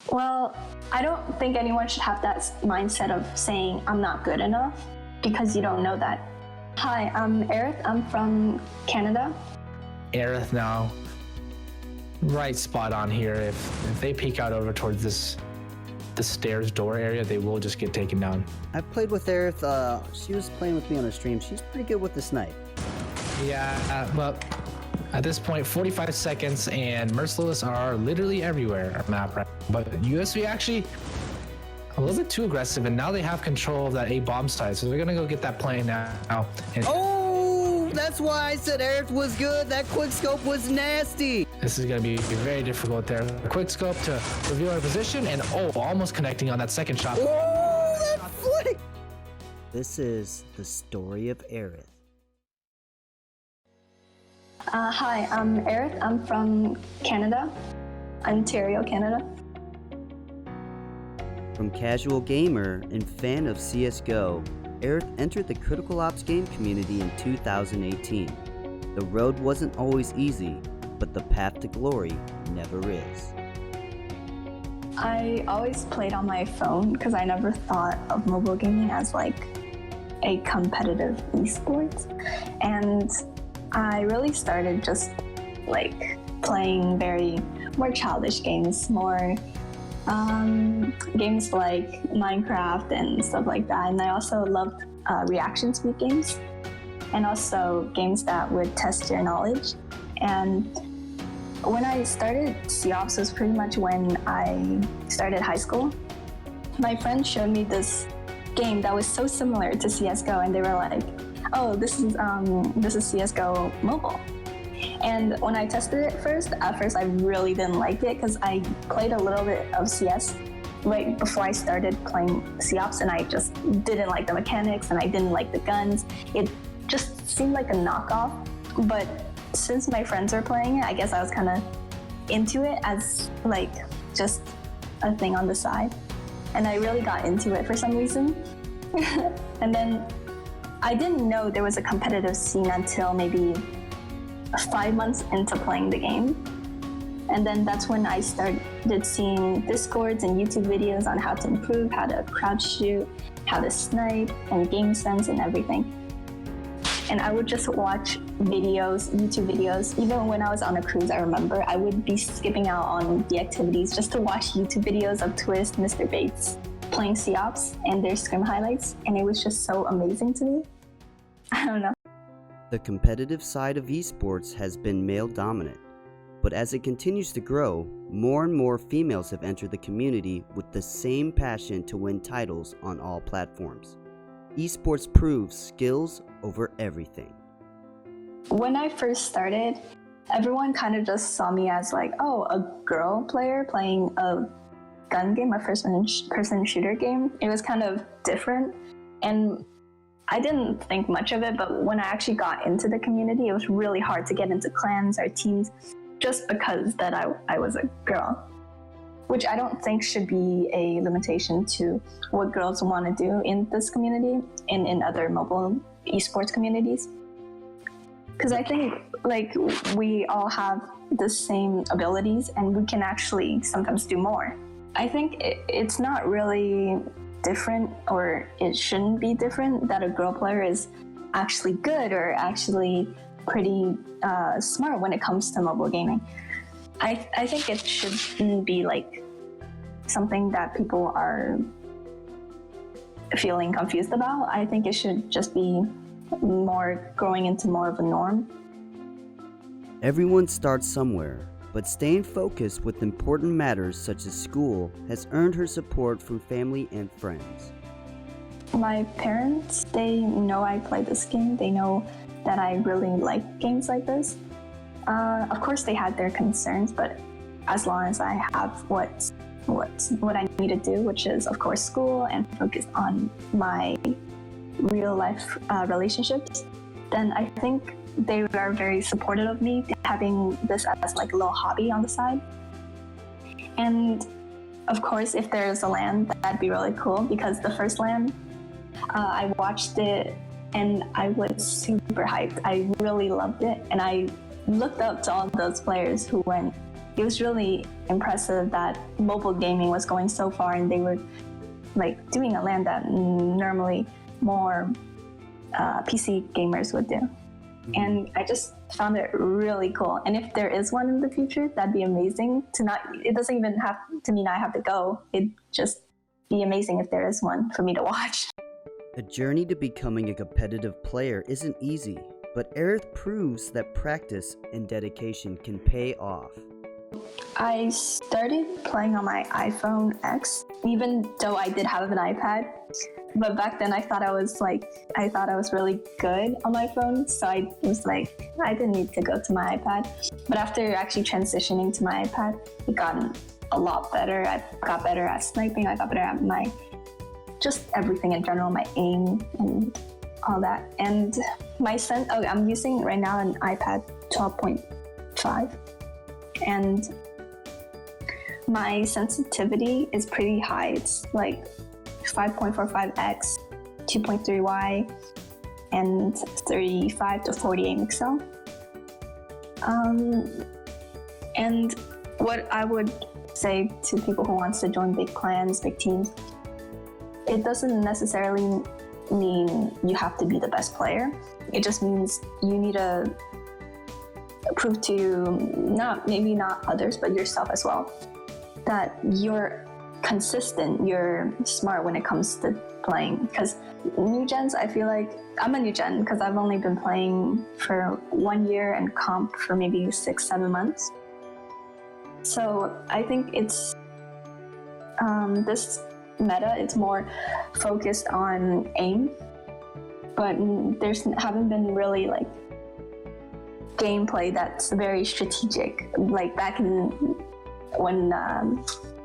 Well, I don't think anyone should have that mindset of saying I'm not good enough because you don't know that. Hi, I'm Aerith. I'm from Canada. Aerith now, right spot on here. If they peek out over towards the stairs door area, they will just get taken down. I played with Aerith. She was playing with me on a stream. She's pretty good with the snipe. Yeah, well, at this point, 45 seconds and Merciless are literally everywhere on the map, right? But USV actually a little bit too aggressive, and now they have control of that A bomb site, so they're gonna go get that plane now. And oh, that's why I said Aerith was good. That quick scope was nasty. this is gonna be very difficult there. Quick scope to reveal our position, and almost connecting on that second shot. Oh, that flick! This is the story of Aerith. Hi, I'm Aerith. I'm from Canada, Ontario, Canada. From casual gamer and fan of CSGO, Aerith entered the Critical Ops game community in 2018. The road wasn't always easy, but the path to glory never is. I always played on my phone because I never thought of mobile gaming as like a competitive esports. And I really started just like playing more childish games, more games like Minecraft and stuff like that. And I also loved reaction speed games and also games that would test your knowledge. And when I started COPS was pretty much when I started high school. My friends showed me this game that was so similar to CSGO, and they were like, oh, this is CSGO mobile. And when I tested it at first I really didn't like it because I played a little bit of CS right before I started playing COPS, and I just didn't like the mechanics and I didn't like the guns. It just seemed like a knockoff. But since my friends were playing it, I guess I was kind of into it as like just a thing on the side. And I really got into it for some reason. And then I didn't know there was a competitive scene until maybe 5 months into playing the game. And then that's when I started seeing Discords and YouTube videos on how to improve, how to crouch shoot, how to snipe, and game sense and everything. And I would just watch videos, YouTube videos. Even when I was on a cruise, I remember I would be skipping out on the activities just to watch YouTube videos of Twist, Mr. Bates playing COPS and their scrim highlights. And it was just so amazing to me. I don't know. The competitive side of esports has been male dominant, but as it continues to grow, more and more females have entered the community with the same passion to win titles on all platforms. Esports proves skills over everything. When I first started, everyone kind of just saw me as like, oh, a girl player playing a gun game, a first-person shooter game. It was kind of different, and I didn't think much of it, but when I actually got into the community, it was really hard to get into clans or teams just because that I was a girl, which I don't think should be a limitation to what girls want to do in this community and in other mobile esports communities. Because I think like we all have the same abilities and we can actually sometimes do more. I think it's not really different, or it shouldn't be different, that a girl player is actually good or actually pretty smart when it comes to mobile gaming. I think it shouldn't be like something that people are feeling confused about. I think it should just be more growing into more of a norm. Everyone starts somewhere, but staying focused with important matters such as school has earned her support from family and friends. My parents, they know I play this game. They know that I really like games like this. Of course, they had their concerns, but as long as I have what I need to do, which is, of course, school and focus on my real life relationships, then I think they are very supportive of me having this as like a little hobby on the side. And of course, if there's a LAN, that'd be really cool, because the first LAN, I watched it and I was super hyped. I really loved it, and I looked up to all those players who went it was really impressive that mobile gaming was going so far, and they were like doing a LAN that normally more PC gamers would do. And I just found it really cool. And if there is one in the future, that'd be amazing. It doesn't even have to mean I have to go. It'd just be amazing if there is one for me to watch. A journey to becoming a competitive player isn't easy, but Aerith proves that practice and dedication can pay off. I started playing on my iPhone X, even though I did have an iPad. But back then I thought I was really good on my phone, so I was like, I didn't need to go to my iPad. But after actually transitioning to my iPad, it got a lot better. I got better at sniping, I got better at just everything in general, my aim and all that. And I'm using right now an iPad 12.5, and my sensitivity is pretty high. It's like 5.45x, 2.3y, and 35 to 48 pixel. And what I would say to people who wants to join big clans, big teams, it doesn't necessarily mean you have to be the best player. It just means you need to prove to maybe not others, but yourself as well, that you're consistent, you're smart when it comes to playing. Because new gens, I feel like I'm a new gen because I've only been playing for 1 year and comp for maybe 6-7 months. So I think it's this meta, it's more focused on aim, but haven't been really like gameplay that's very strategic, like back in when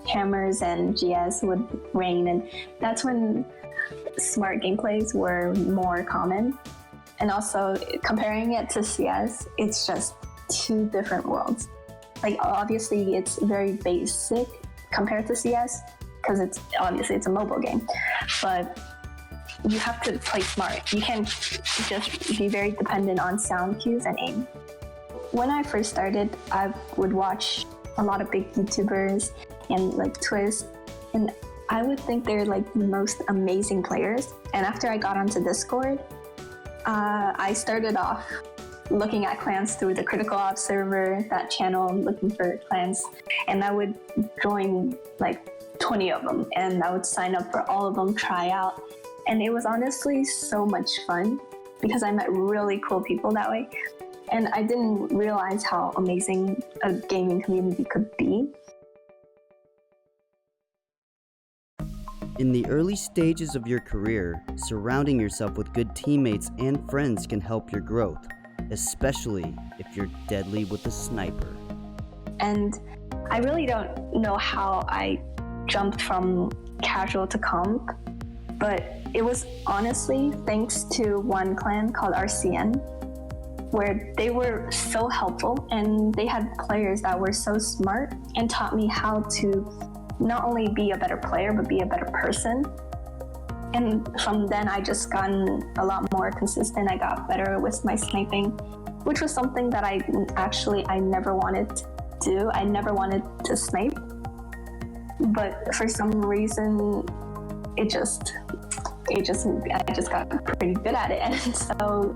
hammers and GS would reign, and that's when smart gameplays were more common. And also comparing it to CS, it's just two different worlds. Like obviously it's very basic compared to CS because it's a mobile game, but you have to play smart. You can't just be very dependent on sound cues and aim. When I first started, I would watch a lot of big YouTubers and like Twist, and I would think they're like the most amazing players. And after I got onto Discord, I started off looking at clans through the Critical Ops server, that channel, looking for clans, and I would join like 20 of them, and I would sign up for all of them, try out, and it was honestly so much fun because I met really cool people that way, and I didn't realize how amazing a gaming community could be. In the early stages of your career, surrounding yourself with good teammates and friends can help your growth, especially if you're deadly with a sniper. And I really don't know how I jumped from casual to comp, but it was honestly thanks to one clan called RCN, where they were so helpful and they had players that were so smart and taught me how to not only be a better player, but be a better person. And from then I just gotten a lot more consistent. I got better with my sniping, which was something that I never wanted to do. I never wanted to snipe, but for some reason I just got pretty good at it, and so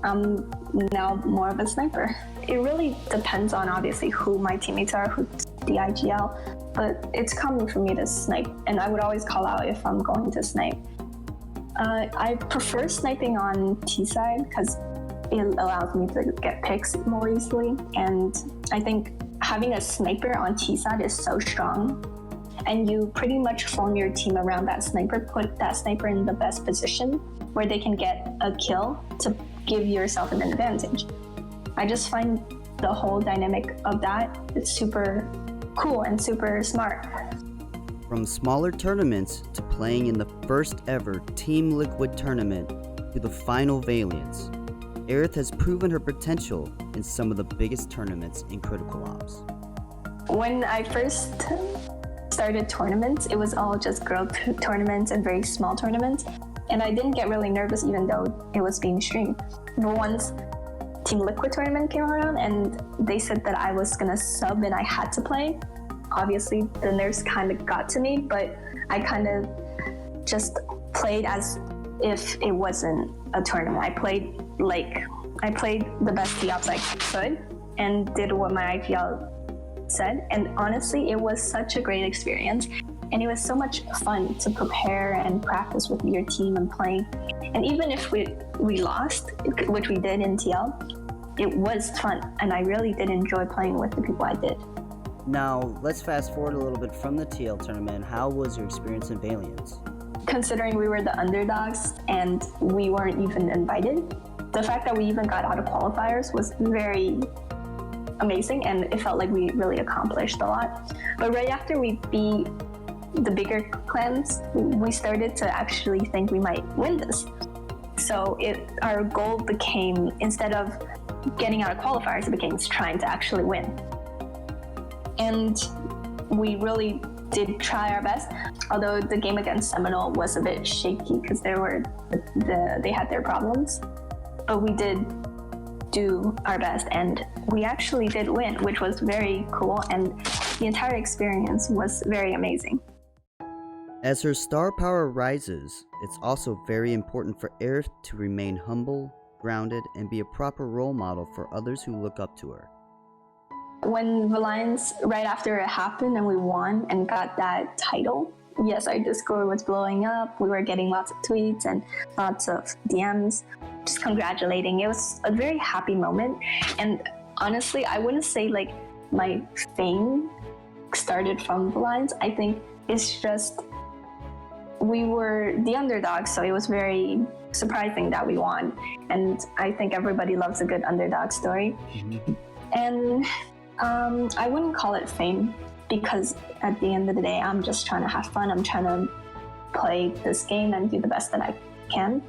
I'm now more of a sniper. It really depends on obviously who my teammates are, who's the IGL, but it's common for me to snipe, and I would always call out if I'm going to snipe. I prefer sniping on T side because it allows me to get picks more easily, and I think having a sniper on T side is so strong, and you pretty much form your team around that sniper, put that sniper in the best position where they can get a kill to give yourself an advantage. I just find the whole dynamic of that is super cool and super smart. From smaller tournaments to playing in the first ever Team Liquid tournament to the final Valiance, Aerith has proven her potential in some of the biggest tournaments in Critical Ops. When I first started tournaments, it was all just girl tournaments and very small tournaments, and I didn't get really nervous even though it was being streamed. But once Team Liquid tournament came around, and they said that I was gonna sub and I had to play. Obviously, the nerves kind of got to me, but I kind of just played as if it wasn't a tournament. I played the best TOPS I could and did what my IPL said. And honestly, it was such a great experience. And it was so much fun to prepare and practice with your team and playing. And even if we lost, which we did in TL, it was fun. And I really did enjoy playing with the people I did. Now, let's fast forward a little bit from the TL tournament. How was your experience in Valiance? Considering we were the underdogs and we weren't even invited, the fact that we even got out of qualifiers was very amazing, and it felt like we really accomplished a lot. But right after we beat the bigger clans, we started to actually think we might win this. So our goal became, instead of getting out of qualifiers, it became trying to actually win. And we really did try our best, although the game against Seminole was a bit shaky because they had their problems. But we did do our best, and we actually did win, which was very cool, and the entire experience was very amazing. As her star power rises, it's also very important for Aerith to remain humble, grounded, and be a proper role model for others who look up to her. When Valiance, right after it happened and we won and got that title, yes, our Discord was blowing up. We were getting lots of tweets and lots of DMs, just congratulating. It was a very happy moment. And honestly, I wouldn't say like my fame started from Valiance. I think it's just we were the underdogs, so it was very surprising that we won. And I think everybody loves a good underdog story. And I wouldn't call it fame, because at the end of the day, I'm just trying to have fun. I'm trying to play this game and do the best that I can.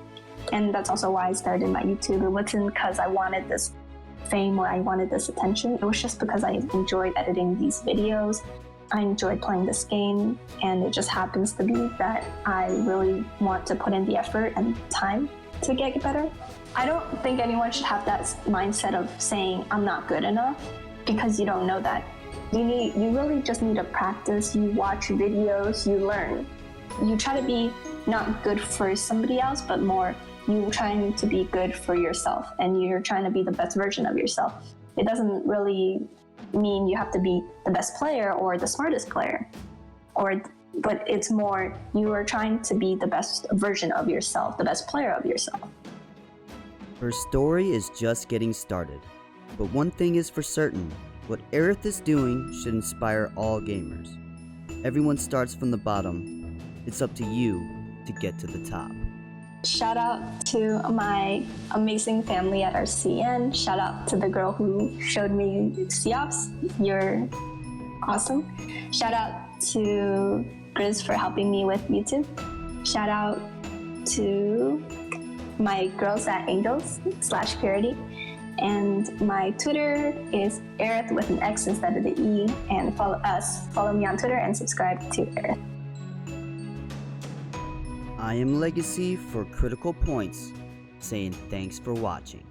And that's also why I started my YouTube. It wasn't because I wanted this fame or I wanted this attention. It was just because I enjoyed editing these videos. I enjoyed playing this game, and it just happens to be that I really want to put in the effort and time to get better. I don't think anyone should have that mindset of saying I'm not good enough, because you don't know that. You really just need to practice. You watch videos, you learn. You try to be not good for somebody else, but more you trying to be good for yourself, and you're trying to be the best version of yourself. It doesn't really mean you have to be the best player or the smartest player, but it's more you are trying to be the best version of yourself, the best player of yourself. Her story is just getting started, but one thing is for certain: what Aerith is doing should inspire all gamers. Everyone starts from the bottom. It's up to you to get to the top. Shout out to my amazing family at RCN. Shout out to the girl who showed me COPS. You're awesome. Shout out to Grizz for helping me with YouTube. Shout out to my girls at Angels/Purity. And my Twitter is Aerith with an X instead of the E. And follow me on Twitter and subscribe to Aerith. I am Legacy for Critical Points, saying thanks for watching.